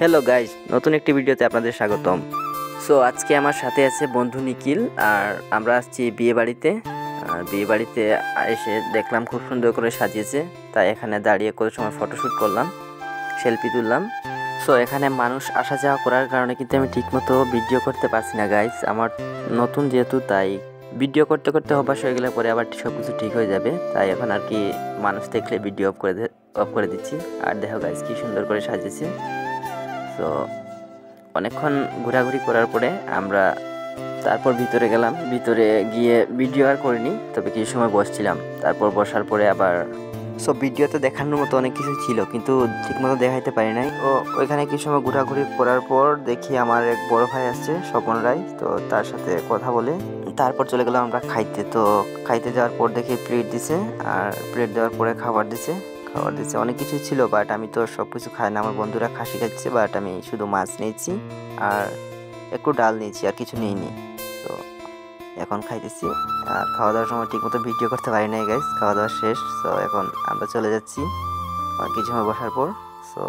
Hello guys, নতুন একটি ভিডিওতে আপনাদের স্বাগতম। সো আজকে আমার সাথে আছে বন্ধু নিখিল, আর আমরা আসছি বিয়ে বাড়িতে। বিয়ে বাড়িতে এসে দেখলাম খুব সুন্দর করে সাজিয়েছে, তাই এখানে দাঁড়িয়ে কোনো সময় ফটোশ্যুট করলাম, সেলফি তুললাম। সো এখানে মানুষ আসা যাওয়া করার কারণে কিন্তু আমি ঠিকমতো ভিডিও করতে পারছি না গাইস। আমার নতুন যেহেতু, তাই ভিডিও করতে করতে অভ্যাস হয়ে গেলে পরে আবার সব কিছু ঠিক হয়ে যাবে। তাই এখন আর কি মানুষ দেখলে ভিডিও অফ করে দিচ্ছি। আর দেখো গাইস কি সুন্দর করে সাজিয়েছে। তো অনেকক্ষণ ঘোরাঘুরি করার পরে আমরা তারপর ভিতরে গেলাম। ভিতরে গিয়ে ভিডিও আর করিনি, তবে কিছু সময় বসছিলাম। তারপর বসার পরে আবার সব ভিডিওতে দেখানোর মতো অনেক কিছু ছিল, কিন্তু ঠিকমতো দেখাইতে পারি নাই। তো ওইখানে কিছু সময় ঘোরাঘুরি করার পর দেখি আমার এক বড় ভাই আসছে, স্বপন রায়। তো তার সাথে কথা বলে তারপর চলে গেলাম আমরা খাইতে। তো খাইতে যাওয়ার পর দেখি প্লেট দিছে, আর প্লেট দেওয়ার পরে খাবার দিছে। অনেক কিছু ছিল, বাট আমি তো সব কিছু খাই না। আমার বন্ধুরা খাসি খাচ্ছে, বাট আমি শুধু মাছ নিয়েছি আর একটু ডাল নিয়েছি, আর কিছু নিইনি। তো এখন খাইতেছি। আর খাওয়া দাওয়ার সময় ঠিকমতো ভিডিও করতে পারি নাই গাইস। খাওয়া দাওয়া শেষ, সো এখন আমরা চলে যাচ্ছি আর কিছু সময় বসার পর। সো